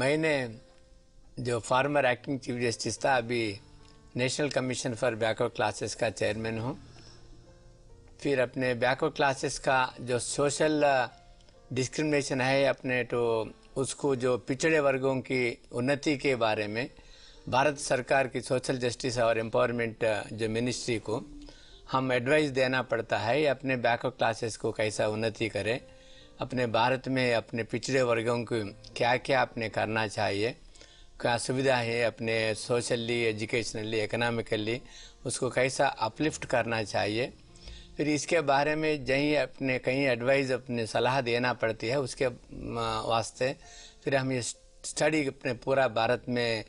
मैंने जो farmer acting chief justice था, अभी national commission for backward classes का चेयरमैन हूँ। फिर अपने बैकवर्ड क्लासेस का जो सोशल डिस्क्रिमिनेशन है अपने तो उसको जो पिछड़े वर्गों की उन्नति के बारे में भारत सरकार की सोशल जस्टिस और एम्पावरमेंट जो मिनिस्ट्री को हम एडवाइस देना पड़ता है अपने बैकवर्ड क्लासेस को कैसा उन्नति करें, अपने भारत में अपने पिछड़े वर्गों को क्या क्या अपने करना चाहिए, क्या सुविधा है अपने सोशली, एजुकेशनली, इकोनॉमिकली उसको कैसा अपलिफ्ट करना चाहिए। फिर इसके बारे में जहीं अपने कहीं एडवाइस अपने सलाह देना पड़ती है, उसके वास्ते फिर हम ये स्टडी अपने पूरा भारत में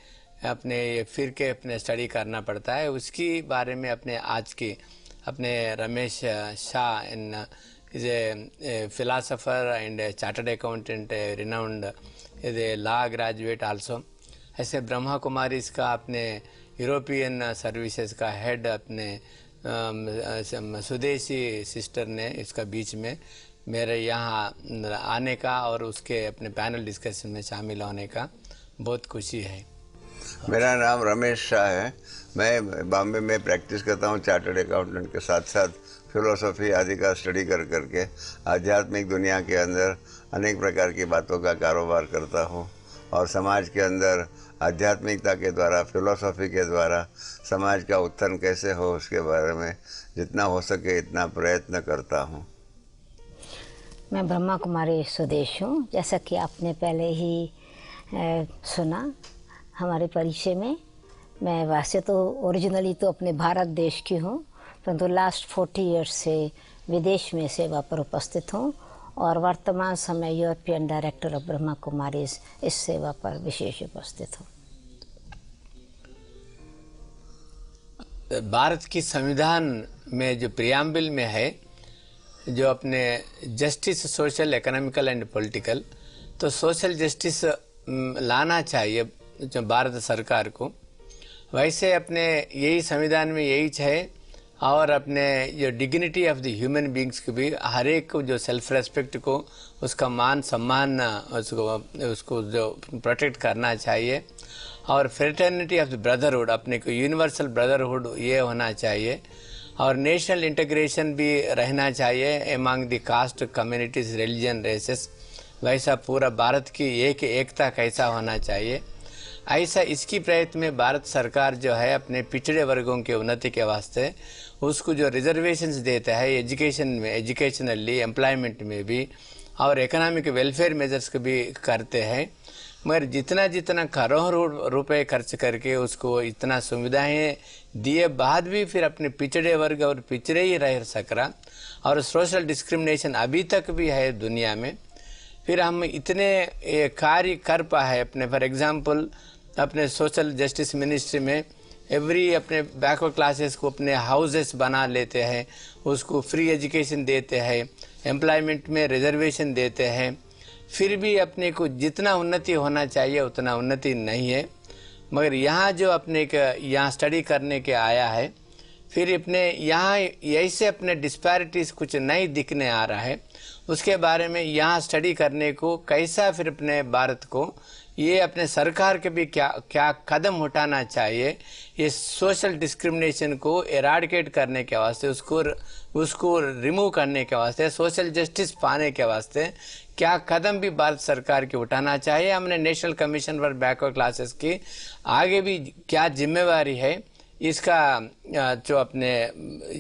अपने फिर के अपने स्टडी करना पड़ता है। उसकी बारे में अपने आज की अपने रमेश शाह इन is a philosopher and chartered accountant, renowned is a law graduate also. ऐसे ब्रह्मा कुमारी इसका अपने यूरोपियन सर्विसेज का हेड अपने स्वदेशी सिस्टर ने इसका बीच में मेरे यहाँ आने का और उसके अपने पैनल डिस्कशन में शामिल होने का बहुत खुशी है। मेरा नाम रमेश शाह है। मैं बॉम्बे में प्रैक्टिस करता हूँ चार्टर्ड अकाउंटेंट के साथ साथ फिलोसफी आदि का स्टडी कर करके आध्यात्मिक दुनिया के अंदर अनेक प्रकार की बातों का कारोबार करता हूँ और समाज के अंदर आध्यात्मिकता के द्वारा, फिलोसफी के द्वारा समाज का उत्थान कैसे हो उसके बारे में जितना हो सके इतना प्रयत्न करता हूँ। मैं ब्रह्मा कुमारी स्वदेश हूँ। जैसा कि आपने पहले ही सुना हमारे परिचय में, मैं वैसे तो ओरिजिनली तो अपने भारत देश की हूँ, परंतु लास्ट 40 ईयर्स से विदेश में सेवा पर उपस्थित हूँ और वर्तमान समय European director of Brahma Kumari इस सेवा पर विशेष उपस्थित हूँ। भारत की संविधान में जो प्रियम्बल में है जो अपने justice social, economical and political, तो सोशल जस्टिस लाना चाहिए जो भारत सरकार को। वैसे अपने यही संविधान में यही है और अपने जो dignity of the human beings को भी हर एक को जो सेल्फ रेस्पेक्ट को उसका मान सम्मान उसको जो प्रोटेक्ट करना चाहिए और फ्रेटर्निटी ऑफ द ब्रदरहुड, अपने को यूनिवर्सल ब्रदरहुड ये होना चाहिए और नेशनल इंटीग्रेशन भी रहना चाहिए among the caste, communities, religion, races. वैसा पूरा भारत की एकता कैसा होना चाहिए, ऐसा इसकी प्रयत्न में भारत सरकार जो है अपने पिछड़े वर्गों के उन्नति के वास्ते उसको जो रिजर्वेशंस देता है एजुकेशन में, एजुकेशनली, एम्प्लॉयमेंट में भी और इकोनॉमिक वेलफेयर मेजर्स को भी करते हैं। मगर जितना जितना करोड़ों रुपए खर्च करके उसको इतना सुविधाएं दिए बाद भी फिर अपने पिछड़े वर्ग और पिछड़े ही रह सक रहा और सोशल डिस्क्रिमिनेशन अभी तक भी है दुनिया में। फिर हम इतने कार्य कर पाए अपने, फॉर एग्जांपल अपने सोशल जस्टिस मिनिस्ट्री में एवरी अपने बैकवर्ड क्लासेस को अपने हाउसेस बना लेते हैं, उसको फ्री एजुकेशन देते हैं, एम्प्लॉयमेंट में रिजर्वेशन देते हैं, फिर भी अपने को जितना उन्नति होना चाहिए उतना उन्नति नहीं है। मगर यहाँ जो अपने यहाँ स्टडी करने के आया है, फिर अपने यहाँ ऐसे अपने डिस्पैरिटीज कुछ नहीं दिखने आ रहा है, उसके बारे में यहाँ स्टडी करने को कैसा फिर अपने भारत को ये अपने सरकार के भी क्या क्या कदम उठाना चाहिए ये सोशल डिस्क्रिमिनेशन को एराडिकेट करने के वास्ते, उसको रिमूव करने के वास्ते, सोशल जस्टिस पाने के वास्ते क्या कदम भी भारत सरकार की उठाना चाहिए। हमने national commission for backward classes की आगे भी क्या जिम्मेवारी है इसका जो अपने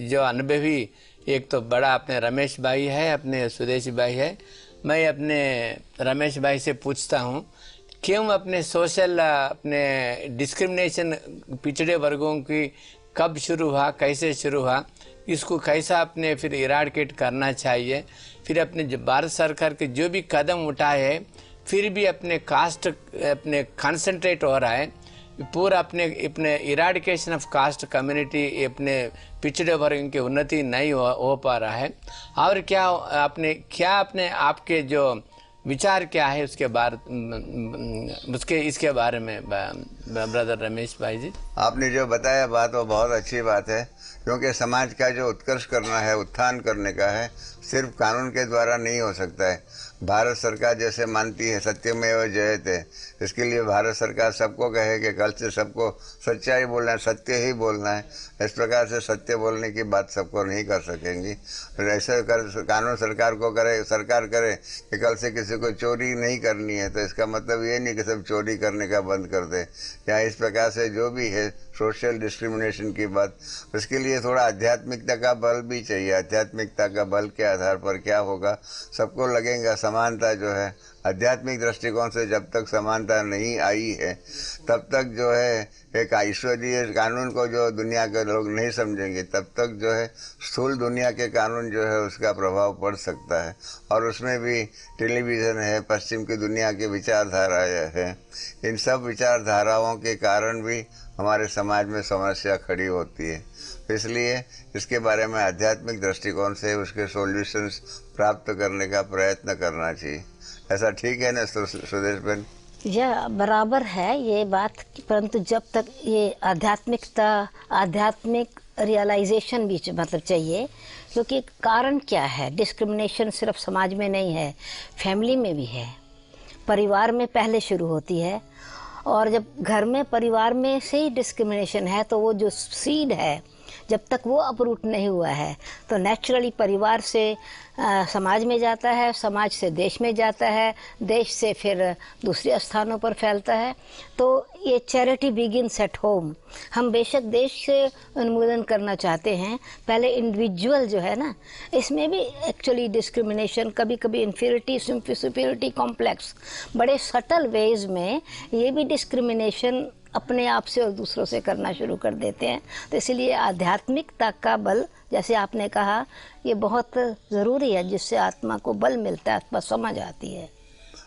जो अनुभवी एक तो बड़ा अपने रमेश भाई है, अपने स्वदेशी भाई है। मैं अपने रमेश भाई से पूछता हूँ क्यों अपने सोशल अपने डिस्क्रिमिनेशन पिछड़े वर्गों की कब शुरू हुआ, कैसे शुरू हुआ, इसको कैसा अपने फिर इराडिकेट करना चाहिए। फिर अपने भारत सरकार के जो भी कदम उठाए हैं फिर भी अपने कास्ट अपने कंसंट्रेट हो रहा है, पूरा अपने इराडिकेशन ऑफ कास्ट कम्युनिटी अपने पिछड़े वर्ग की उन्नति नहीं हो पा रहा है। और क्या अपने आपके जो विचार क्या है इसके बारे में ब्रदर रमेश भाई जी? आपने जो बताया बात वो बहुत अच्छी बात है, क्योंकि समाज का जो उत्कर्ष करना है, उत्थान करने का है, सिर्फ कानून के द्वारा नहीं हो सकता है। भारत सरकार जैसे मानती है सत्यमेव जयते, इसके लिए भारत सरकार सबको कहे कि कल से सबको सच्चाई बोलना है, सत्य ही बोलना है। इस प्रकार से सत्य बोलने की बात सबको नहीं कर सकेंगी। और ऐसे कानून सरकार करे कि कल से किसी को चोरी नहीं करनी है, तो इसका मतलब ये नहीं कि सब चोरी करने का बंद कर दे, या इस प्रकार से जो भी है सोशल डिस्क्रिमिनेशन की बात, उसके लिए थोड़ा आध्यात्मिकता का बल भी चाहिए। आध्यात्मिकता का बल के आधार पर क्या होगा, सबको लगेगा समानता जो है, आध्यात्मिक दृष्टिकोण से जब तक समानता नहीं आई है तब तक जो है एक ईश्वरीय कानून को जो दुनिया के लोग नहीं समझेंगे, तब तक जो है स्थूल दुनिया के कानून जो है उसका प्रभाव पड़ सकता है। और उसमें भी टेलीविज़न है, पश्चिम की दुनिया की विचारधारा है, इन सब विचारधाराओं के कारण भी हमारे समाज में समस्या खड़ी होती है। इसलिए इसके बारे में आध्यात्मिक दृष्टिकोण से उसके सॉल्यूशंस प्राप्त करने का प्रयत्न करना चाहिए। ऐसा ठीक है ना सुदेश बहन? यह बराबर है ये बात, परंतु जब तक ये आध्यात्मिक रियलाइजेशन भी मतलब चाहिए, क्योंकि कारण क्या है, डिस्क्रिमिनेशन सिर्फ समाज में नहीं है, फैमिली में भी है, परिवार में पहले शुरू होती है। और जब घर में परिवार में से ही डिस्क्रिमिनेशन है तो वो जो सीड है जब तक वो अपरूट नहीं हुआ है तो नेचुरली परिवार से समाज में जाता है, समाज से देश में जाता है, देश से फिर दूसरे स्थानों पर फैलता है। तो ये चैरिटी बिगिन्स एट होम। हम बेशक देश से उन्मूलन करना चाहते हैं, पहले इंडिविजुअल जो है ना, इसमें भी एक्चुअली डिस्क्रिमिनेशन, कभी कभी इन्फीरियरिटी सुपीरियरिटी कॉम्प्लेक्स, बड़े सटल वेज में ये भी डिस्क्रिमिनेशन अपने आप से और दूसरों से करना शुरू कर देते हैं। तो इसलिए आध्यात्मिकता का बल, जैसे आपने कहा, ये बहुत ज़रूरी है, जिससे आत्मा को बल मिलता है, आत्मा समझ आती है।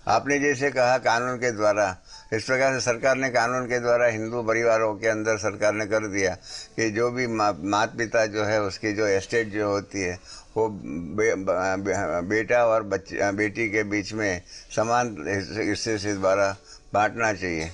आपने जैसे कहा कानून के द्वारा, इस प्रकार से सरकार ने कानून के द्वारा हिंदू परिवारों के अंदर सरकार ने कर दिया कि जो भी माता पिता जो है उसकी जो एस्टेट जो होती है वो बेटा और बेटी के बीच में समान हिस्से से द्वारा बांटना चाहिए।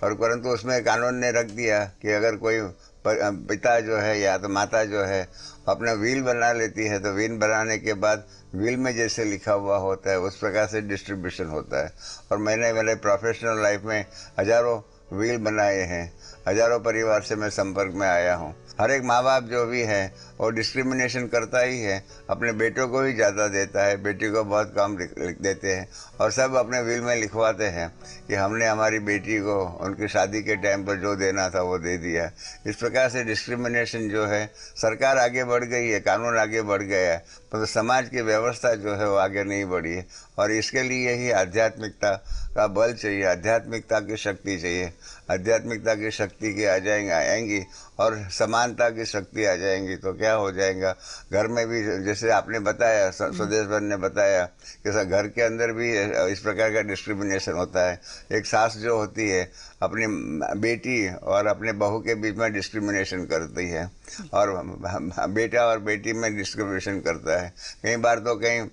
और परंतु उसमें कानून ने रख दिया कि अगर कोई पिता जो है या तो माता जो है अपना विल बना लेती है, तो विल बनाने के बाद विल में जैसे लिखा हुआ होता है उस प्रकार से डिस्ट्रीब्यूशन होता है। और मैंने मेरे प्रोफेशनल लाइफ में हज़ारों विल बनाए हैं, हज़ारों परिवार से मैं संपर्क में आया हूँ। हर एक माँ बाप जो भी है वो डिस्क्रिमिनेशन करता ही है, अपने बेटों को ही ज़्यादा देता है, बेटी को बहुत कम लिख देते हैं, और सब अपने विल में लिखवाते हैं कि हमने हमारी बेटी को उनकी शादी के टाइम पर जो देना था वो दे दिया। इस प्रकार से डिस्क्रिमिनेशन जो है, सरकार आगे बढ़ गई है, कानून आगे बढ़ गया है, तो समाज की व्यवस्था जो है वो आगे नहीं बढ़ी है। और इसके लिए ही आध्यात्मिकता का बल चाहिए, आध्यात्मिकता की शक्ति चाहिए। आध्यात्मिकता की शक्ति की आएंगी और समानता की शक्ति आ जाएंगी तो क्या हो जाएगा, घर में भी जैसे आपने बताया, सुदेश बहन ने बताया कि घर के अंदर भी इस प्रकार का डिस्क्रिमिनेशन होता है। एक सास जो होती है अपनी बेटी और अपने बहू के बीच में डिस्क्रिमिनेशन करती है, और बेटा और बेटी में डिस्क्रिमिनेशन करता है। कई बार तो कहीं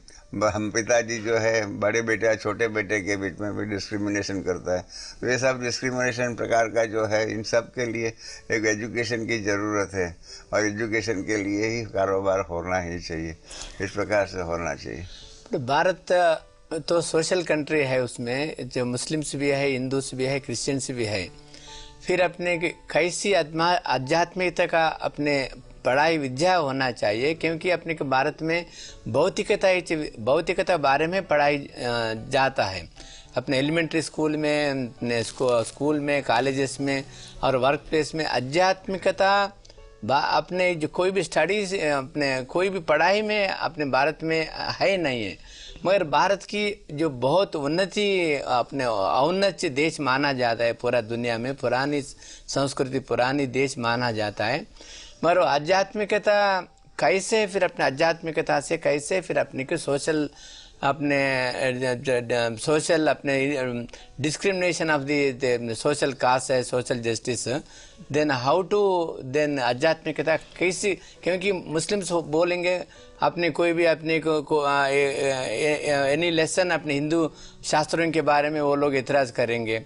हम पिताजी जो है बड़े बेटे छोटे बेटे के बीच में भी डिस्क्रिमिनेशन करता है। तो ये सब डिस्क्रिमिनेशन प्रकार का जो है, इन सब के लिए एक एजुकेशन की ज़रूरत है, और एजुकेशन के लिए ही कारोबार होना ही चाहिए, इस प्रकार से होना चाहिए। तो भारत तो सोशल कंट्री है, उसमें जो मुस्लिम्स भी है, हिंदूस भी है, क्रिश्चियंस भी है। फिर अपने कैसी आध्यात्मिकता का अपने पढ़ाई विद्या होना चाहिए, क्योंकि अपने के भारत में भौतिकता बारे में पढ़ाई जाता है। अपने एलिमेंट्री स्कूल में, अपने स्कूल में, कॉलेजेस में और वर्क प्लेस में आध्यात्मिकता अपने जो कोई भी स्टडीज, अपने कोई भी पढ़ाई में अपने भारत में है नहीं है। मगर भारत की जो बहुत उन्नति, अपने औन्नत्य देश माना जाता है पूरा दुनिया में, पुरानी संस्कृति, पुरानी देश माना जाता है। मगर आध्यात्मिकता कैसे, फिर अपने आध्यात्मिकता से कैसे फिर अपने के सोशल अपने discrimination of the social caste है, social justice, then how to then आध्यात्मिकता कैसी, क्योंकि मुस्लिम्स बोलेंगे अपने कोई भी अपने को एनी लेसन अपने हिंदू शास्त्रों के बारे में वो लोग इतराज़ करेंगे,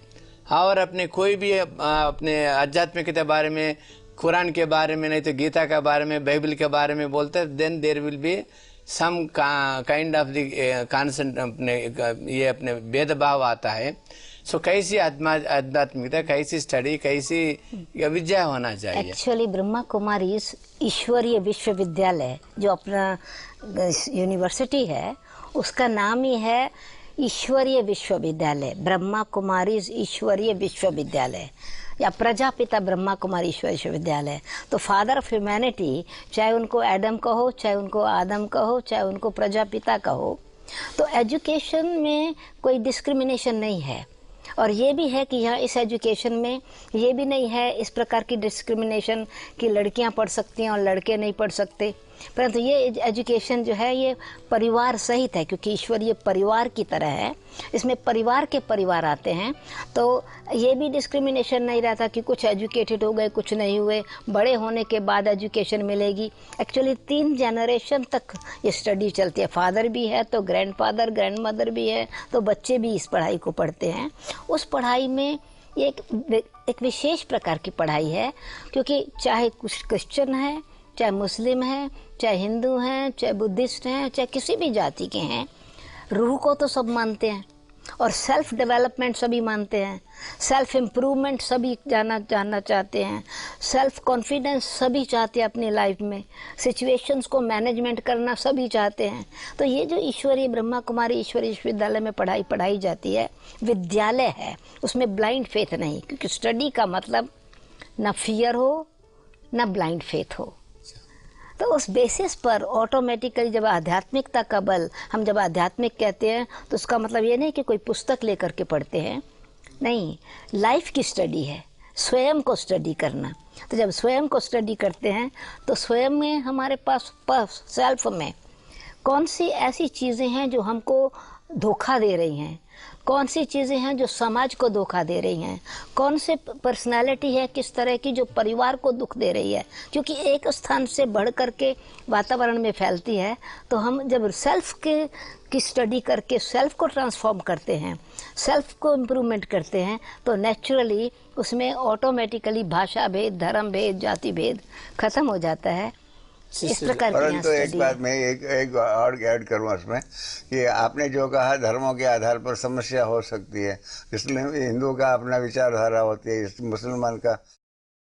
और अपने कोई भी अपने आध्यात्मिकता बारे में, कुरान के बारे में, नहीं तो गीता के बारे में, बाइबल के बारे में बोलते हैं, then there will be some kind of the consent अपने ये अपने भेदभाव आता है। सो कैसी आध्यात्मिकता, कैसी स्टडी, कैसी विद्या होना चाहिए? एक्चुअली ब्रह्मा कुमारी ईश्वरीय विश्वविद्यालय जो अपना यूनिवर्सिटी है उसका नाम ही है ईश्वरीय विश्वविद्यालय, ब्रह्मा कुमारी ईश्वरीय विश्वविद्यालय या प्रजापिता ब्रह्मा कुमारी ईश्वरीय विश्वविद्यालय। तो फादर ऑफ ह्यूमैनिटी, चाहे उनको एडम कहो, चाहे उनको आदम कहो, चाहे उनको प्रजापिता कहो, तो एजुकेशन में कोई डिस्क्रिमिनेशन नहीं है। और ये भी है कि यहाँ इस एजुकेशन में ये भी नहीं है इस प्रकार की डिस्क्रिमिनेशन कि लड़कियाँ पढ़ सकती हैं और लड़के नहीं पढ़ सकते, परंतु ये एजुकेशन जो है ये परिवार सहित है, क्योंकि ईश्वरीय परिवार की तरह है। इसमें परिवार के परिवार आते हैं, तो ये भी डिस्क्रिमिनेशन नहीं रहता कि कुछ एजुकेटेड हो गए कुछ नहीं हुए, बड़े होने के बाद एजुकेशन मिलेगी। एक्चुअली 3 जनरेशन तक ये स्टडी चलती है, फादर भी है तो ग्रैंडफादर ग्रैंड मदर भी है, तो बच्चे भी इस पढ़ाई को पढ़ते हैं। उस पढ़ाई में ये एक विशेष प्रकार की पढ़ाई है, क्योंकि चाहे कुछ क्रिश्चियन है, चाहे मुस्लिम हैं, चाहे हिंदू हैं, चाहे बुद्धिस्ट हैं, चाहे किसी भी जाति के हैं, रूह को तो सब मानते हैं और सेल्फ डेवलपमेंट सभी मानते हैं, सेल्फ इम्प्रूवमेंट सभी जानना चाहते हैं, सेल्फ कॉन्फिडेंस सभी चाहते हैं अपनी लाइफ में, सिचुएशंस को मैनेजमेंट करना सभी चाहते हैं। तो ये जो ईश्वरीय ब्रह्मा कुमारी ईश्वरीय विश्वविद्यालय में पढ़ाई जाती है, विद्यालय है, उसमें ब्लाइंड फेथ नहीं, क्योंकि स्टडी का मतलब न फियर हो न ब्लाइंड फेथ हो। तो उस बेसिस पर ऑटोमेटिकली जब आध्यात्मिकता का बल, हम जब आध्यात्मिक कहते हैं तो उसका मतलब ये नहीं कि कोई पुस्तक लेकर के पढ़ते हैं, नहीं, लाइफ की स्टडी है, स्वयं को स्टडी करना। तो जब स्वयं को स्टडी करते हैं तो स्वयं में हमारे पास सेल्फ में कौन सी ऐसी चीज़ें हैं जो हमको धोखा दे रही हैं, कौन सी चीज़ें हैं जो समाज को धोखा दे रही हैं, कौन से पर्सनालिटी है किस तरह की जो परिवार को दुख दे रही है, क्योंकि एक स्थान से बढ़ करके वातावरण में फैलती है। तो हम जब सेल्फ की स्टडी करके सेल्फ को ट्रांसफॉर्म करते हैं, सेल्फ को इम्प्रूवमेंट करते हैं, तो नेचुरली उसमें ऑटोमेटिकली भाषा भेद, धर्म भेद, जाति भेद खत्म हो जाता है। इस प्रकार की परंतु एक बात मैं एक और ऐड करूँ उसमें कि आपने जो कहा धर्मों के आधार पर समस्या हो सकती है, इसलिए हिंदू का अपना विचारधारा होती है, मुसलमान का,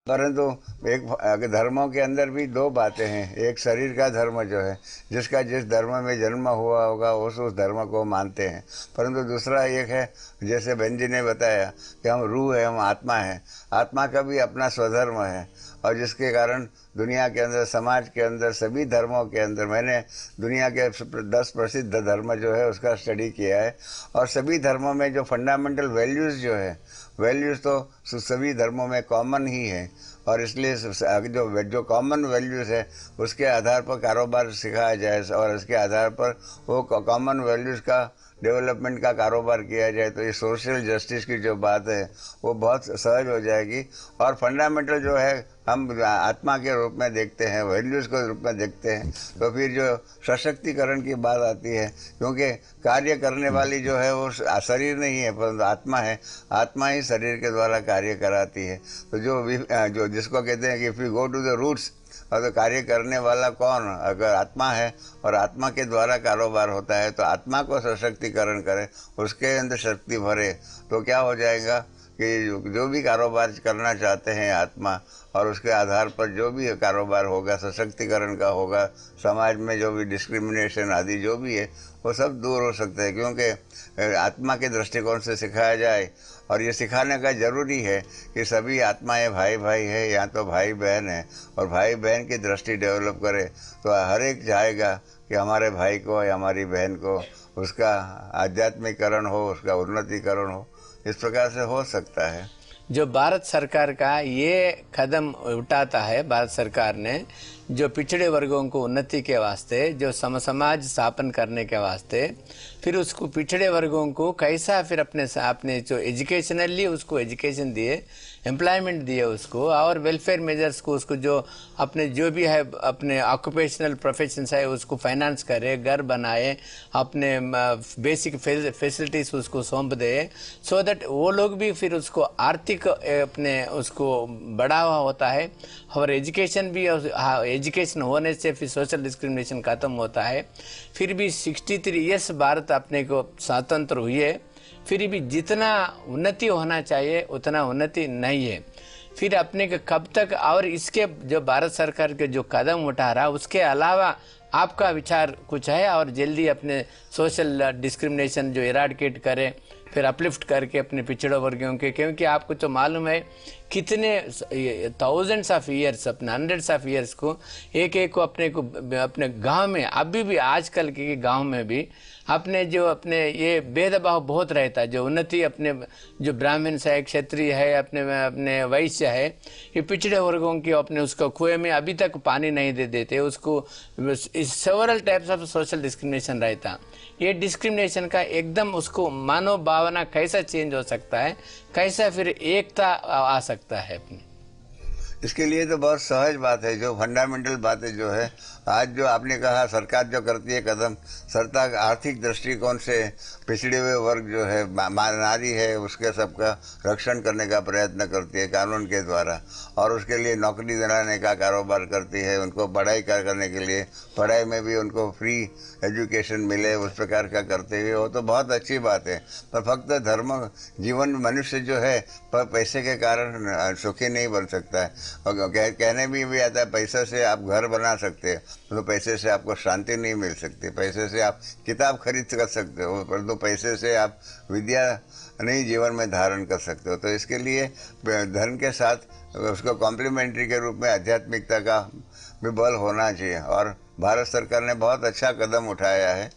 परंतु एक धर्मों के अंदर भी 2 बातें हैं। एक शरीर का धर्म जो है, जिसका जिस धर्म में जन्म हुआ होगा उस धर्म को मानते हैं, परंतु दूसरा एक है, जैसे बहन जी ने बताया कि हम रूह है, हम आत्मा है, आत्मा का भी अपना स्वधर्म है, और जिसके कारण दुनिया के अंदर, समाज के अंदर, सभी धर्मों के अंदर, मैंने दुनिया के 10 प्रसिद्ध धर्म जो है उसका स्टडी किया है, और सभी धर्मों में जो फंडामेंटल वैल्यूज़ जो है, वैल्यूज़ तो सभी धर्मों में कॉमन ही है, और इसलिए जो कॉमन वैल्यूज़ है उसके आधार पर कारोबार सिखाया जाए और उसके आधार पर वो कॉमन वैल्यूज़ का डेवलपमेंट का कारोबार किया जाए, तो ये सोशल जस्टिस की जो बात है वो बहुत सहज हो जाएगी। और फंडामेंटल जो है हम आत्मा के रूप में देखते हैं, वैल्यूज़ के रूप में देखते हैं, तो फिर जो सशक्तिकरण की बात आती है, क्योंकि कार्य करने वाली जो है वो शरीर नहीं है परंतु आत्मा है, आत्मा ही शरीर के द्वारा कार्य कराती है। तो जो जिसको कहते हैं कि if you go to the roots, और तो कार्य करने वाला कौन, अगर आत्मा है और आत्मा के द्वारा कारोबार होता है, तो आत्मा को सशक्तिकरण करे, उसके अंदर शक्ति भरे, तो क्या हो जाएगा कि जो भी कारोबार करना चाहते हैं आत्मा, और उसके आधार पर जो भी कारोबार होगा सशक्तिकरण का होगा, समाज में जो भी डिस्क्रिमिनेशन आदि जो भी है वो सब दूर हो सकते हैं, क्योंकि आत्मा के दृष्टिकोण से सिखाया जाए। और ये सिखाने का ज़रूरी है कि सभी आत्माएं भाई भाई है, या तो भाई बहन है, और भाई बहन की दृष्टि डेवलप करे, तो हर एक चाहेगा कि हमारे भाई को या हमारी बहन को उसका आध्यात्मिकरण हो, उसका उन्नतिकरण हो, इस प्रकार से हो सकता है। जो भारत सरकार का ये कदम उठाता है, भारत सरकार ने जो पिछड़े वर्गों को उन्नति के वास्ते, जो समाज स्थापन करने के वास्ते, फिर उसको पिछड़े वर्गों को कैसा फिर अपने जो एजुकेशनली उसको एजुकेशन दिए, एम्प्लॉयमेंट दिए उसको, और वेलफेयर मेजर्स को उसको जो अपने जो भी है अपने ऑक्यूपेशनल प्रोफेशंस है उसको फाइनेंस करे, घर बनाए, अपने बेसिक फैसिलिटीज उसको सौंप दे, सो दैट वो लोग भी फिर उसको आर्थिक अपने उसको बढ़ावा होता है। और एजुकेशन भी, एजुकेशन होने से फिर सोशल डिस्क्रिमिनेशन खत्म होता है। फिर भी 63 ईयर्स भारत अपने को स्वतंत्र हुई है, फिर भी जितना उन्नति होना चाहिए उतना उन्नति नहीं है। फिर अपने को कब तक, और इसके जो भारत सरकार के जो कदम उठा रहा उसके अलावा आपका विचार कुछ है, और जल्दी अपने सोशल डिस्क्रिमिनेशन जो इराडिकेट करें, फिर अपलिफ्ट करके अपने पिछड़े वर्गों के, क्योंकि आपको तो मालूम है कितने थाउजेंड्स ऑफ ईयर्स, अपने हंड्रेड्स ऑफ ईयर्स को एक को अपने गांव में अभी भी, आजकल के गांव में भी अपने जो अपने ये भेदभाव बहुत रहता है। जो उन्नति अपने जो ब्राह्मण है, क्षत्रिय है, अपने वैश्य है, ये पिछड़े वर्गों की अपने उसको कुएं में अभी तक पानी नहीं दे देते उसको। Several types of social discrimination रहता। ये डिस्क्रिमिनेशन का एकदम उसको मानव भावना कैसा चेंज हो सकता है, कैसा फिर एकता आ सकता है अपनी? इसके लिए तो बहुत सहज बात है, जो फंडामेंटल बातें जो है आज जो आपने कहा सरकार जो करती है कदम, सरकार आर्थिक दृष्टिकोण से पिछड़े हुए वर्ग जो है नारी है उसके सबका रक्षण करने का प्रयत्न करती है कानून के द्वारा, और उसके लिए नौकरी दिलाने का कारोबार करती है। उनको पढ़ाई करने के लिए पढ़ाई में भी उनको फ्री एजुकेशन मिले उस प्रकार का करते हुए, वो तो बहुत अच्छी बात है। पर फक्त धर्म जीवन मनुष्य जो है पर पैसे के कारण सुखी नहीं बन सकता है। और कहने भी आता है पैसे से आप घर बना सकते हैं, तो पैसे से आपको शांति नहीं मिल सकती। पैसे से आप किताब खरीद कर सकते हो, परंतु पैसे से आप विद्या नहीं जीवन में धारण कर सकते हो। तो इसके लिए धर्म के साथ उसको कॉम्प्लीमेंट्री के रूप में आध्यात्मिकता का भी बल होना चाहिए। और भारत सरकार ने बहुत अच्छा कदम उठाया है।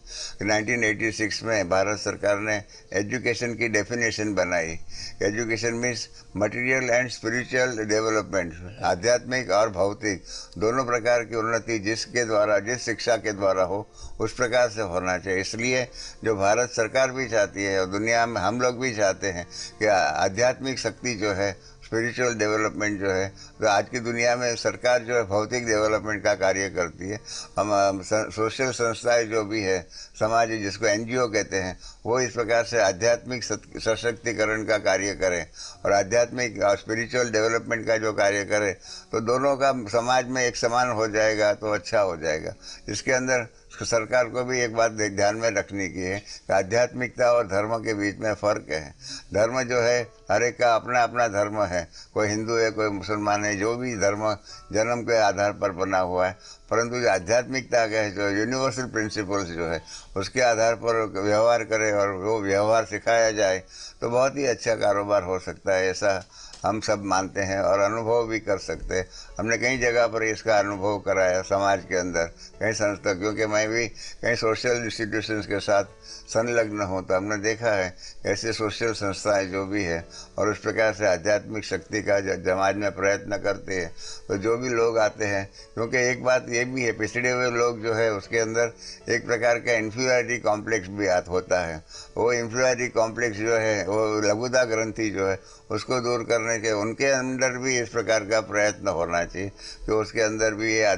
1986 में भारत सरकार ने एजुकेशन की डेफिनेशन बनाई। Education means material and spiritual development, आध्यात्मिक और भौतिक दोनों प्रकार की उन्नति जिसके द्वारा, जिस शिक्षा के द्वारा हो उस प्रकार से होना चाहिए। इसलिए जो भारत सरकार भी चाहती है और दुनिया में हम लोग भी चाहते हैं कि आध्यात्मिक शक्ति जो है, स्पिरिचुअल डेवलपमेंट जो है, तो आज की दुनिया में सरकार जो है भौतिक डेवलपमेंट का कार्य करती है। हम सोशल संस्थाएं जो भी है, समाज जिसको NGO कहते हैं, वो इस प्रकार से आध्यात्मिक सशक्तिकरण का कार्य करें और आध्यात्मिक और स्पिरिचुअल डेवलपमेंट का जो कार्य करें, तो दोनों का समाज में एक समान हो जाएगा तो अच्छा हो जाएगा। इसके अंदर सरकार को भी एक बात ध्यान में रखने की है कि आध्यात्मिकता और धर्म के बीच में फ़र्क है। धर्म जो है हर एक का अपना अपना धर्म है, कोई हिंदू है, कोई मुसलमान है, जो भी धर्म जन्म के आधार पर बना हुआ है। परंतु जो आध्यात्मिकता का है, जो यूनिवर्सल प्रिंसिपल्स जो है, उसके आधार पर व्यवहार करे और वो व्यवहार सिखाया जाए तो बहुत ही अच्छा कारोबार हो सकता है, ऐसा हम सब मानते हैं और अनुभव भी कर सकते हैं। हमने कई जगह पर इसका अनुभव कराया समाज के अंदर, कई संस्था, क्योंकि मैं भी कई सोशल इंस्टीट्यूशंस के साथ संलग्न हूँ, तो हमने देखा है ऐसे सोशल संस्थाएं जो भी है और उस प्रकार से आध्यात्मिक शक्ति का समाज में प्रयत्न करते हैं। तो जो भी लोग आते हैं, क्योंकि एक बात ये भी है, पिछड़े हुए लोग जो है उसके अंदर एक प्रकार का इन्फीरियरिटी कॉम्प्लेक्स भी होता है। वो इन्फीरियरिटी कॉम्प्लेक्स जो है, वो लघुता ग्रंथि जो है, उसको दूर करने के उनके अंदर भी इस प्रकार का प्रयत्न होना चाहिए कि उसके अंदर भी ये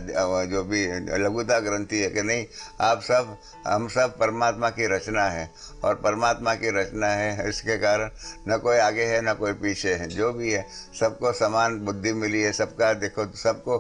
जो भी लघुता ग्रंथि है कि नहीं, आप सब, हम सब परमात्मा की रचना है और परमात्मा की रचना है, इसके कारण न कोई आगे है न कोई पीछे है। जो भी है सबको समान बुद्धि मिली है, सबका देखो, सबको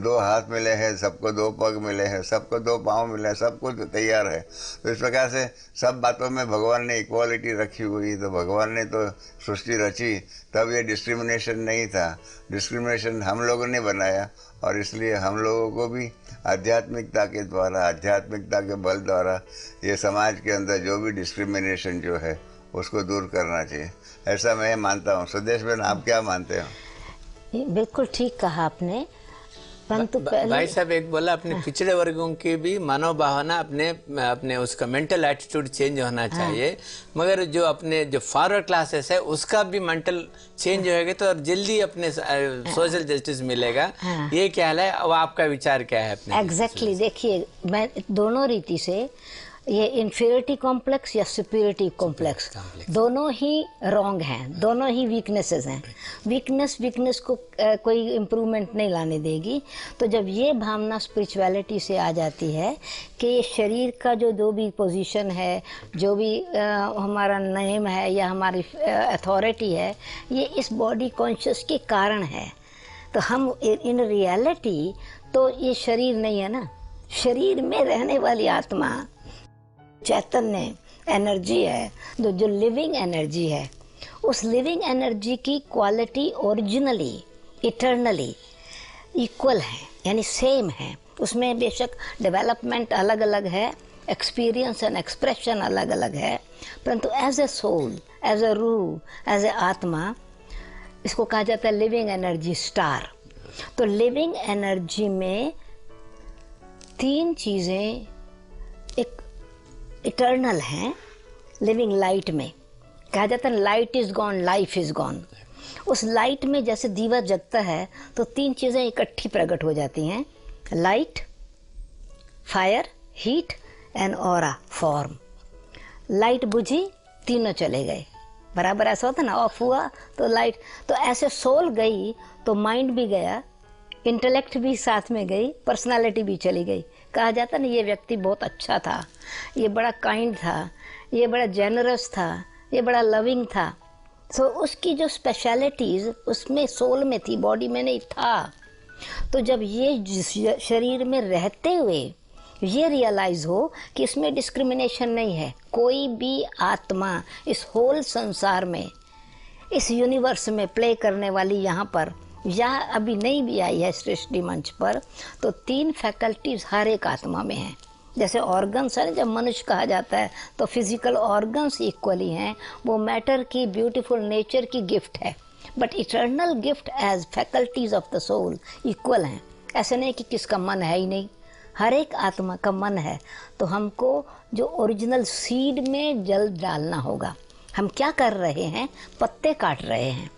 2 हाथ मिले हैं, सबको 2 पग मिले हैं, सबको 2 पाँव मिले हैं, सब कुछ तैयार है। तो इस प्रकार से सब बातों में भगवान ने इक्वालिटी रखी हुई। तो भगवान ने तो सृष्टि रची, तब ये डिस्क्रिमिनेशन नहीं था, डिस्क्रिमिनेशन हम लोगों ने बनाया। और इसलिए हम लोगों को भी आध्यात्मिकता के द्वारा, आध्यात्मिकता के बल द्वारा ये समाज के अंदर जो भी डिस्क्रिमिनेशन जो है उसको दूर करना चाहिए, ऐसा मैं मानता हूँ। स्वदेश बहन, आप क्या मानते हो? बिल्कुल ठीक कहा आपने, परंतु भाई साहब एक बोला अपने पिछड़े वर्गों की भी मानव भावना अपने उसका मेंटल एटीट्यूड चेंज होना चाहिए, मगर जो अपने जो फॉरवर्ड क्लासेस है उसका भी मेंटल चेंज होएगा तो जल्दी अपने सोशल जस्टिस मिलेगा। ये क्या है, अब आपका विचार क्या है अपने? एग्जैक्टली देखिए, मैं दोनों रीति से ये इन्फीरियरिटी कॉम्प्लेक्स या सुपीरियरिटी कॉम्प्लेक्स, दोनों ही रॉन्ग हैं, दोनों ही वीकनेसेस हैं। वीकनेस को कोई इम्प्रूवमेंट नहीं लाने देगी। तो जब ये भावना स्पिरिचुअलिटी से आ जाती है कि ये शरीर का जो भी पोजीशन है, जो भी हमारा नेम है या हमारी अथॉरिटी है, ये इस बॉडी कॉन्शियस के कारण है। तो हम इन रियलिटी तो ये शरीर नहीं है ना, शरीर में रहने वाली आत्मा चैतन्य एनर्जी है, जो लिविंग एनर्जी है, उस लिविंग एनर्जी की क्वालिटी ओरिजिनली इटर्नली इक्वल है, यानी सेम है। उसमें बेशक डेवलपमेंट अलग अलग है, एक्सपीरियंस एंड एक्सप्रेशन अलग अलग है, परंतु as a soul, as a रूह, एज ए आत्मा, इसको कहा जाता है लिविंग एनर्जी स्टार। तो लिविंग एनर्जी में तीन चीज़ें एक इटर्नल हैं। लिविंग लाइट में कहा जाता है light is gone, life is gone. उस लाइट में जैसे दीवा जगता है तो तीन चीज़ें इकट्ठी प्रकट हो जाती हैं, light, fire, heat and aura, form. Light बुझी, तीनों चले गए, बराबर ऐसा होता ना, ऑफ हुआ तो लाइट। तो ऐसे सोल गई तो माइंड भी गया, इंटेलेक्ट भी साथ में गई, पर्सनालिटी भी चली गई। कहा जाता ना ये व्यक्ति बहुत अच्छा था, ये बड़ा काइंड था, ये बड़ा जेनरस था, ये बड़ा लविंग था। सो उसकी जो स्पेशलिटीज़ उसमें सोल में थी, बॉडी में नहीं था। तो जब ये शरीर में रहते हुए ये रियलाइज़ हो कि इसमें डिस्क्रिमिनेशन नहीं है, कोई भी आत्मा इस होल संसार में, इस यूनिवर्स में प्ले करने वाली यहाँ पर या अभी नहीं भी आई है सृष्टि मंच पर, तो तीन फैकल्टीज हर एक आत्मा में हैं। जैसे ऑर्गन्स है, जब मनुष्य कहा जाता है तो फिजिकल ऑर्गन्स इक्वली हैं, वो मैटर की ब्यूटीफुल नेचर की गिफ्ट है, but eternal gift as faculties of the soul equal हैं। ऐसे नहीं कि किसका मन है ही नहीं, हर एक आत्मा का मन है। तो हमको जो ओरिजिनल सीड में जल डालना होगा। हम क्या कर रहे हैं, पत्ते काट रहे हैं,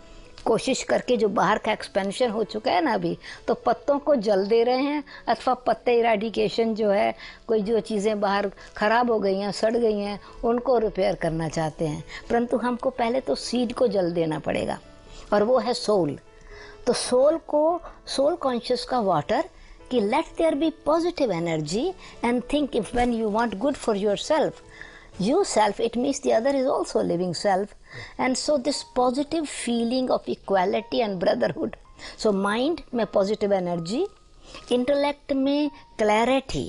कोशिश करके जो बाहर का एक्सपेंशन हो चुका है ना अभी, तो पत्तों को जल दे रहे हैं, अथवा पत्ते इराडिकेशन जो है, कोई जो चीज़ें बाहर ख़राब हो गई हैं, सड़ गई हैं, उनको रिपेयर करना चाहते हैं। परंतु हमको पहले तो सीड को जल देना पड़ेगा, और वो है सोल। तो सोल को, सोल कॉन्शियस का वाटर कि let there be positive energy and think if when you want good for yourself, you self, it means the other is also living self. And so this positive feeling of equality and brotherhood. So mind में positive energy, intellect में clarity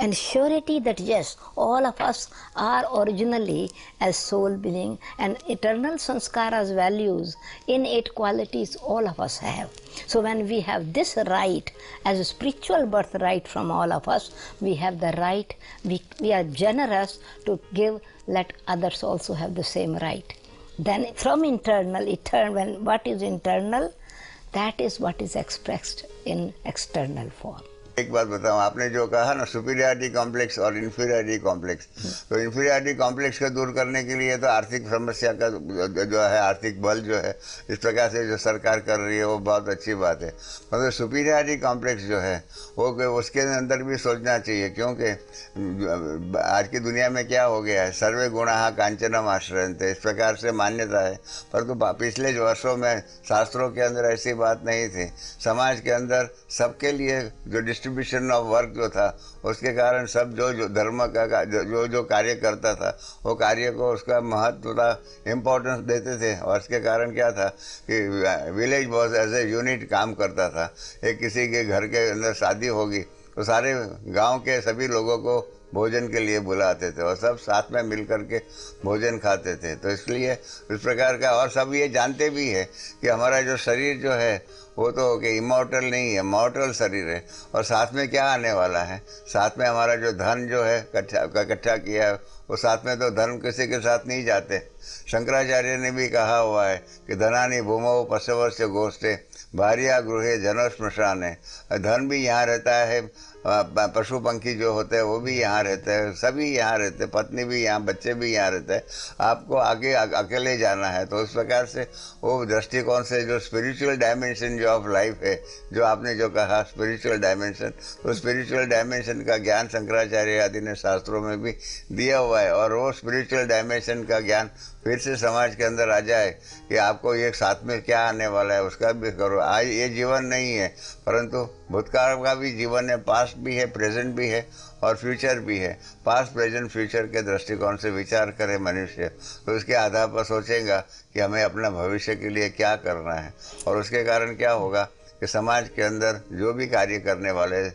and surety that yes, all of us are originally as soul being, and eternal sanskaras, values, innate qualities all of us have. So when we have this right as a spiritual birthright from all of us, we have the right, we are generous to give, let others also have the same right. Then from internal, when what is internal, that is what is expressed in external form. एक बात बताऊं, आपने जो कहा ना superiority complex और inferiority complex, तो inferiority complex को दूर करने के लिए तो आर्थिक समस्या का जो है, आर्थिक बल जो है, इस प्रकार से जो सरकार कर रही है वो बहुत अच्छी बात है। मतलब सुपीरियरिटी कॉम्प्लेक्स जो है वो उसके अंदर भी सोचना चाहिए, क्योंकि आज की दुनिया में क्या हो गया है, सर्वे गुणाः कांचनम आश्रयन्ते, इस प्रकार से मान्यता है। परंतु पिछले वर्षों में शास्त्रों के अंदर ऐसी बात नहीं थी। समाज के अंदर सबके लिए जो डिस्ट्रीब्यूशन ऑफ वर्क जो था, उसके कारण सब जो धर्म का जो कार्य करता था, वो कार्य को उसका महत्व था, इम्पोर्टेंस देते थे। और इसके कारण क्या था कि village was as a unit काम करता था। एक किसी के घर के अंदर शादी होगी तो सारे गांव के सभी लोगों को भोजन के लिए बुलाते थे और सब साथ में मिल कर के भोजन खाते थे। तो इसलिए इस प्रकार का, और सब ये जानते भी है कि हमारा जो शरीर जो है वो तो कि इमॉर्टल नहीं है, मॉर्टल शरीर है। और साथ में क्या आने वाला है, साथ में हमारा जो धन जो है इकट्ठा किया है, वो साथ में तो धन किसी के साथ नहीं जाते। शंकराचार्य ने भी कहा हुआ है कि धनानि भूमौ पशवस्य गोष्ठे भार्या गृहे जनो श्मशाने। धन भी यहाँ रहता है, पशु पंखी जो होते हैं वो भी यहाँ रहते हैं, सभी यहाँ रहते हैं, पत्नी भी यहाँ, बच्चे भी यहाँ रहते हैं। आपको आगे अकेले जाना है तो उस प्रकार से वो दृष्टिकोण से जो स्पिरिचुअल डायमेंशन जो ऑफ लाइफ है, जो आपने जो कहा स्पिरिचुअल डायमेंशन, तो स्पिरिचुअल डायमेंशन का ज्ञान शंकराचार्य आदि ने शास्त्रों में भी दिया हुआ है। और वो स्पिरिचुअल डायमेंशन का ज्ञान फिर से समाज के अंदर आ जाए कि आपको ये साथ में क्या आने वाला है उसका भी करो। आज ये जीवन नहीं है परंतु भूतकाल का भी जीवन है, पास्ट भी है, प्रेजेंट भी है और फ्यूचर भी है। पास्ट प्रेजेंट फ्यूचर के दृष्टिकोण से विचार करे मनुष्य तो उसके आधार पर सोचेगा कि हमें अपना भविष्य के लिए क्या करना है। और उसके कारण क्या होगा कि समाज के अंदर जो भी कार्य करने वाले,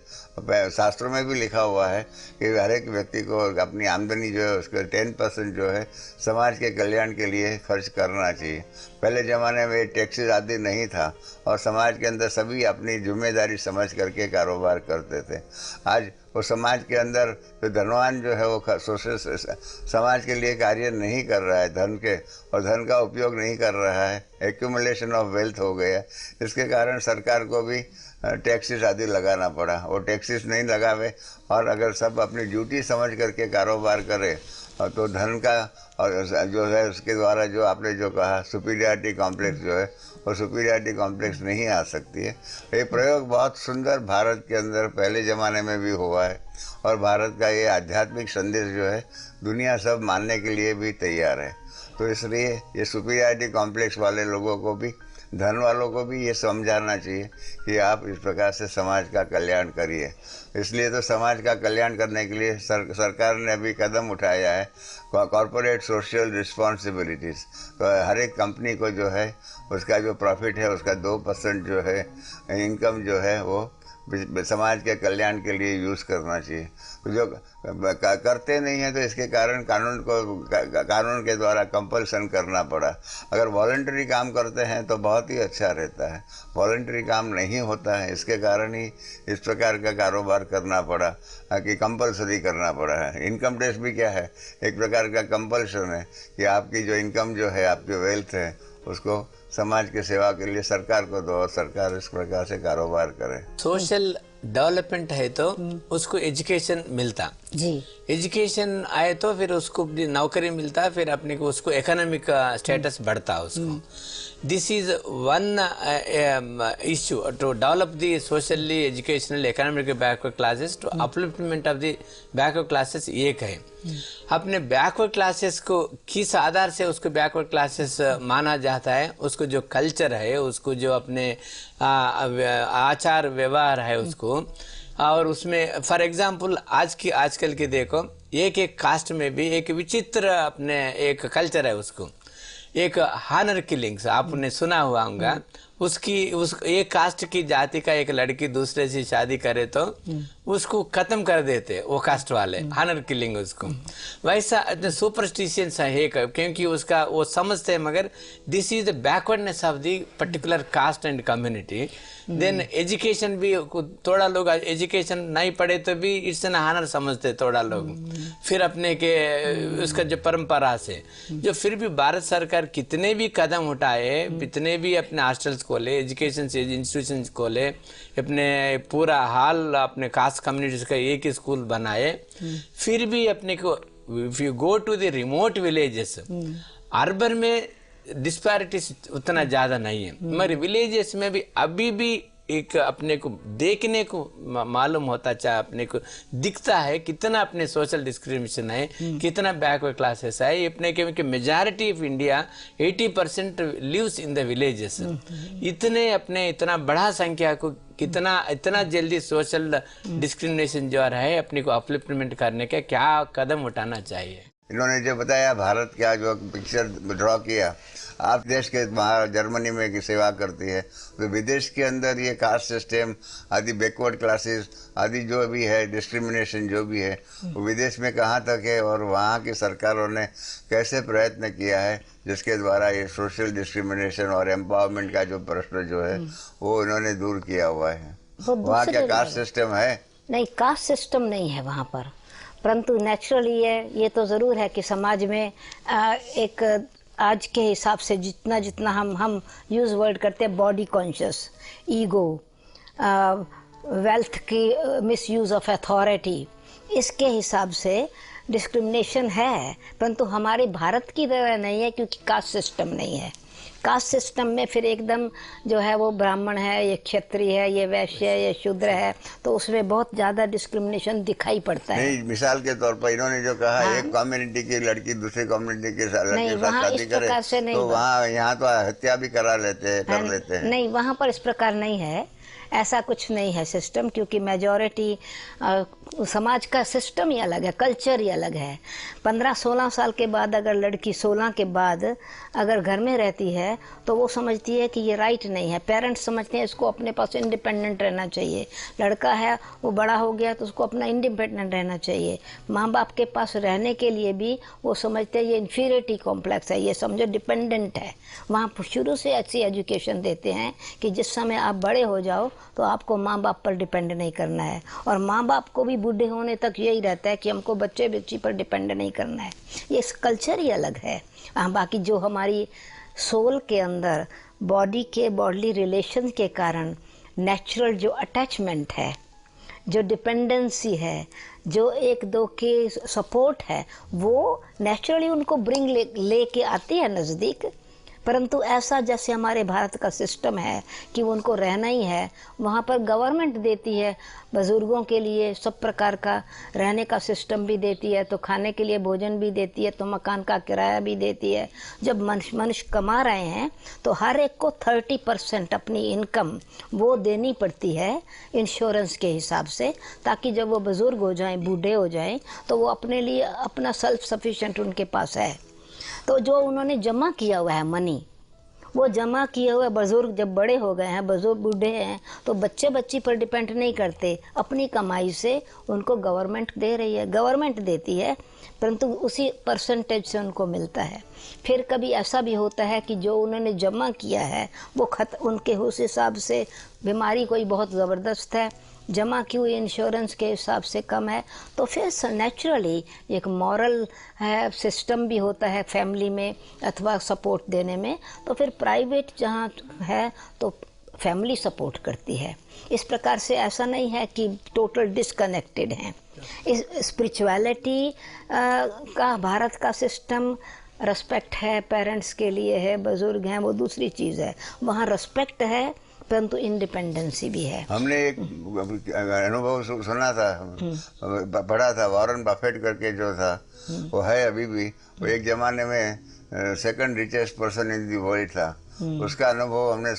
शास्त्रों में भी लिखा हुआ है कि हर एक व्यक्ति को अपनी आमदनी जो है उसके 10% जो है समाज के कल्याण के लिए खर्च करना चाहिए। पहले ज़माने में टैक्सेस आदि नहीं था और समाज के अंदर सभी अपनी जिम्मेदारी समझ करके कारोबार करते थे। आज वो समाज के अंदर जो धनवान जो है वो समाज के लिए कार्य नहीं कर रहा है, धन के और धन का उपयोग नहीं कर रहा है, एक्यूमुलेशन ऑफ वेल्थ हो गया। इसके कारण सरकार को भी टैक्सेस आदि लगाना पड़ा। वो टैक्सेस नहीं लगावे और अगर सब अपनी ड्यूटी समझ करके कारोबार करे तो धन का और जो है उसके द्वारा जो आपने जो कहा सुपीरियरिटी कॉम्प्लेक्स जो है वो सुपीरियरिटी कॉम्प्लेक्स नहीं आ सकती है। ये प्रयोग बहुत सुंदर भारत के अंदर पहले ज़माने में भी हुआ है और भारत का ये आध्यात्मिक संदेश जो है दुनिया सब मानने के लिए भी तैयार है। तो इसलिए ये सुपीरियरिटी कॉम्प्लेक्स वाले लोगों को भी, धन वालों को भी ये समझाना चाहिए कि आप इस प्रकार से समाज का कल्याण करिए। इसलिए तो समाज का कल्याण करने के लिए सरकार ने अभी कदम उठाया है कॉरपोरेट सोशल रिस्पॉन्सिबिलिटीज़। तो हर एक कंपनी को जो है उसका जो प्रॉफिट है उसका 2% जो है इनकम जो है वो समाज के कल्याण के लिए यूज़ करना चाहिए। जो करते नहीं हैं तो इसके कारण कानून के द्वारा कंपल्सन करना पड़ा। अगर वॉलंटरी काम करते हैं तो बहुत ही अच्छा रहता है। वॉलंटरी काम नहीं होता है, इसके कारण ही इस प्रकार का कारोबार करना पड़ा कि कंपल्सरी करना पड़ा है। इनकम टैक्स भी क्या है, एक प्रकार का कंपल्सन है कि आपकी जो इनकम जो है, आपकी वेल्थ है, उसको समाज की सेवा के लिए सरकार को दो और सरकार इस प्रकार से कारोबार करे। सोशल डेवलपमेंट है तो उसको एजुकेशन मिलता जी, एजुकेशन आए तो फिर उसको नौकरी मिलता, फिर अपने को उसको इकोनॉमिक स्टेटस बढ़ता उसको। This is one issue to develop the socially educational economic backward classes to upliftment of the backward classes एक है। अपने बैकवर्ड क्लासेस को किस आधार से उसको बैकवर्ड क्लासेस माना जाता है, उसको जो कल्चर है, उसको जो अपने आचार व्यवहार है उसको, और उसमें फॉर एग्जांपल आजकल के देखो एक कास्ट में भी एक विचित्र अपने एक कल्चर है। उसको एक हानर किलिंग्स आपने सुना हुआ होगा। एक कास्ट की जाति का एक लड़की दूसरे से शादी करे तो उसको खत्म कर देते वो कास्ट वाले, हानर किलिंग उसको। वैसा सुपरस्टिशियंस है क्योंकि उसका वो समझते हैं, मगर this is the backwardness of the particular caste and community. Then education भी थोड़ा लोग एजुकेशन नहीं पढ़े तो भी इट्स एन हानर समझते थोड़ा लोग। फिर अपने के उसका जो परंपरा से जो फिर भी भारत सरकार कितने भी कदम उठाए, कितने भी अपने हॉस्टल्स खोले, एजुकेशन से इंस्टीट्यूशन खोले, अपने पूरा हाल अपने कास्ट कम्युनिटीज का एक ही स्कूल बनाए, फिर भी अपने को if you go to the remote villages, urban में डिस्पैरिटीज उतना ज्यादा नहीं है, मगर विलेजेस में भी अभी भी एक अपने को देखने को मालूम होता, चाहे अपने को दिखता है कितना अपने सोशल डिस्क्रिमिनेशन है, कितना बैकवर्ड क्लासेस है। अपने के majority of India 80% lives in the villages. इतने अपने इतना बड़ा संख्या को इतना जल्दी सोशल डिस्क्रिमिनेशन जो है अपने को अपलिफ्टमेंट करने का क्या कदम उठाना चाहिए? इन्होंने जो बताया भारत का जो पिक्चर ड्रॉ किया, आप देश के बाहर जर्मनी में की सेवा करती है तो विदेश के अंदर ये कास्ट सिस्टम आदि बैकवर्ड क्लासेस आदि जो भी है डिस्क्रिमिनेशन जो भी है वो विदेश में कहाँ तक है और वहाँ की सरकारों ने कैसे प्रयत्न किया है जिसके द्वारा ये सोशल डिस्क्रिमिनेशन और एम्पावरमेंट का जो प्रश्न जो है वो इन्होंने दूर किया हुआ है। वहाँ क्या कास्ट सिस्टम है? नहीं, कास्ट सिस्टम नहीं है वहाँ पर, परंतु नेचुरली ये तो ज़रूर है कि समाज में एक आज के हिसाब से जितना हम यूज़ वर्ड करते हैं बॉडी कॉन्शियस, ईगो, वेल्थ की मिसयूज़ ऑफ अथॉरिटी, इसके हिसाब से डिस्क्रिमिनेशन है, परंतु हमारे भारत की तरह नहीं है, क्योंकि कास्ट सिस्टम नहीं है। कास्ट सिस्टम में फिर एकदम जो है वो ब्राह्मण है, ये क्षत्रिय है, ये वैश्य है, ये शूद्र है, तो उसमें बहुत ज़्यादा डिस्क्रिमिनेशन दिखाई पड़ता है। नहीं, मिसाल के तौर पर इन्होंने जो कहा, हाँ। एक कम्युनिटी की लड़की दूसरे कम्युनिटी के लड़के नहीं, के साथ वहाँ शादी इस प्रकार से करे नहीं तो बा- वहाँ यहाँ तो हत्या भी करा लेते हैं, कर लेते हैं। नहीं, वहाँ पर इस प्रकार नहीं है, ऐसा कुछ नहीं है सिस्टम, क्योंकि मेजॉरिटी समाज का सिस्टम ही अलग है, कल्चर ही अलग है। 15-16 साल के बाद अगर लड़की 16 के बाद अगर घर में रहती है तो वो समझती है कि ये राइट नहीं है। पेरेंट्स समझते हैं इसको अपने पास इंडिपेंडेंट रहना चाहिए। लड़का है वो बड़ा हो गया तो उसको अपना इंडिपेंडेंट रहना चाहिए। माँ बाप के पास रहने के लिए भी वो समझते हैं ये इन्फीरियरिटी कॉम्प्लेक्स है, ये समझो डिपेंडेंट है। वहाँ शुरू से अच्छी एजुकेशन देते हैं कि जिस समय आप बड़े हो जाओ तो आपको माँ बाप पर डिपेंड नहीं करना है, और माँ बाप को भी बूढ़े होने तक यही रहता है कि हमको बच्चे बच्ची पर डिपेंड नहीं करना है। ये कल्चर ही अलग है। बाकी जो हमारी सोल के अंदर बॉडली रिलेशन के कारण नेचुरल जो अटैचमेंट है, जो डिपेंडेंसी है, जो एक दो के सपोर्ट है, वो नेचुरली उनको लेके आती है नज़दीक। परंतु ऐसा जैसे हमारे भारत का सिस्टम है कि उनको रहना ही है, वहाँ पर गवर्नमेंट देती है बुज़ुर्गों के लिए सब प्रकार का रहने का सिस्टम भी देती है, तो खाने के लिए भोजन भी देती है, तो मकान का किराया भी देती है। जब मनुष्य कमा रहे हैं तो हर एक को 30% अपनी इनकम वो देनी पड़ती है इंश्योरेंस के हिसाब से, ताकि जब वो बुज़ुर्ग हो जाएं, बूढ़े हो जाएं, तो वो अपने लिए अपना सेल्फ सफिशिएंट उनके पास है। तो जो उन्होंने जमा किया हुआ है मनी, वो जमा किए हुए बुजुर्ग जब बड़े हो गए हैं, बुजुर्ग बूढ़े हैं, तो बच्चे बच्ची पर डिपेंड नहीं करते, अपनी कमाई से उनको गवर्नमेंट दे रही है, गवर्नमेंट देती है, परंतु उसी परसेंटेज से उनको मिलता है। फिर कभी ऐसा भी होता है कि जो उन्होंने जमा किया है वो उनके उस हिसाब से बीमारी कोई बहुत ज़बरदस्त है, जमा की हुई इंश्योरेंस के हिसाब से कम है, तो फिर नेचुरली एक मॉरल है सिस्टम भी होता है फैमिली में अथवा सपोर्ट देने में, तो फिर प्राइवेट जहाँ है तो फैमिली सपोर्ट करती है। इस प्रकार से ऐसा नहीं है कि टोटल डिस्कनेक्टेड हैं। इस स्पिरिचुअलिटी का भारत का सिस्टम रिस्पेक्ट है, पेरेंट्स के लिए है, बुजुर्ग हैं, वो दूसरी चीज़ है। वहाँ रिस्पेक्ट है परंतु इंडिपेंडेंसी भी है। हमने एक अनुभव सुना था, पढ़ा था, वॉरेन बफेट करके जो था वो है अभी भी, वो एक जमाने में second richest person in the world था। उसका अनुभव हमने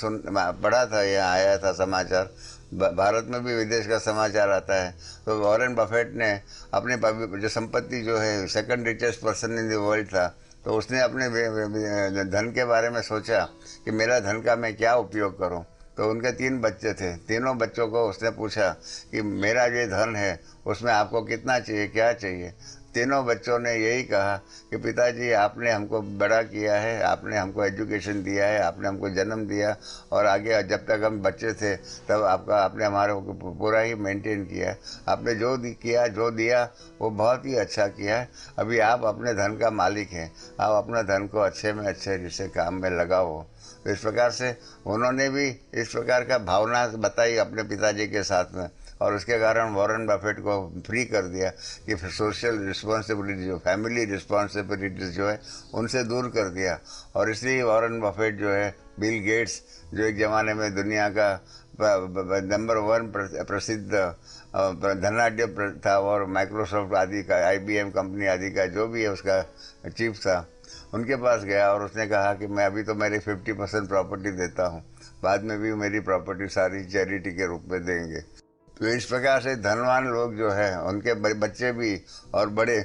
पढ़ा था, यहाँ आया था समाचार, भारत में भी विदेश का समाचार आता है। तो वॉरेन बफेट ने अपने जो संपत्ति जो है second richest person in the world था, तो उसने अपने धन के बारे में सोचा कि मेरा धन का मैं क्या उपयोग करूं। तो उनके 3 बच्चे थे, तीनों बच्चों को उसने पूछा कि मेरा ये धन है उसमें आपको कितना चाहिए, क्या चाहिए। तीनों बच्चों ने यही कहा कि पिताजी आपने हमको बड़ा किया है, आपने हमको एजुकेशन दिया है, आपने हमको जन्म दिया, और आगे जब तक हम बच्चे थे तब आपने हमारे को पूरा ही मेंटेन किया। आपने जो किया, जो दिया वो बहुत ही अच्छा किया है। अभी आप अपने धन का मालिक हैं, आप अपना धन को अच्छे में अच्छे जिससे काम में लगाओ। तो इस प्रकार से उन्होंने भी इस प्रकार का भावना बताई अपने पिताजी के साथ में, और उसके कारण वॉरेन बफेट को फ्री कर दिया कि सोशल रिस्पॉन्सिबिलिटी जो फैमिली रिस्पॉन्सिबिलिटीज जो है उनसे दूर कर दिया। और इसलिए वॉरेन बफेट जो है, बिल गेट्स जो एक ज़माने में दुनिया का नंबर 1 प्रसिद्ध धनाढ्य था, और माइक्रोसॉफ्ट आदि का, IBM कंपनी आदि का जो भी है उसका चीफ था, उनके पास गया और उसने कहा कि मैं अभी तो मेरी 50% प्रॉपर्टी देता हूँ, बाद में भी मेरी प्रॉपर्टी सारी चैरिटी के रूप में देंगे। तो इस प्रकार से धनवान लोग जो है उनके बच्चे भी और बड़े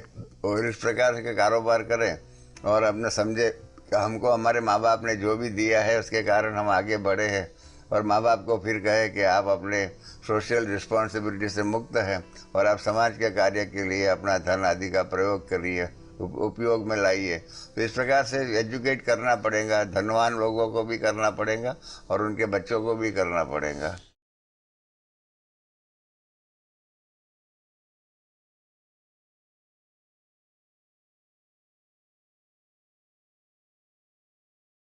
और इस प्रकार के कारोबार करें, और अपने समझे कि हमको हमारे माँ बाप ने जो भी दिया है उसके कारण हम आगे बढ़े हैं, और माँ बाप को फिर कहे कि आप अपने सोशल रिस्पॉन्सिबिलिटी से मुक्त हैं और आप समाज के कार्य के लिए अपना धन आदि का प्रयोग करिए, उपयोग में लाइए। तो इस प्रकार से एजुकेट करना पड़ेगा, धनवान लोगों को भी करना पड़ेगा और उनके बच्चों को भी करना पड़ेगा।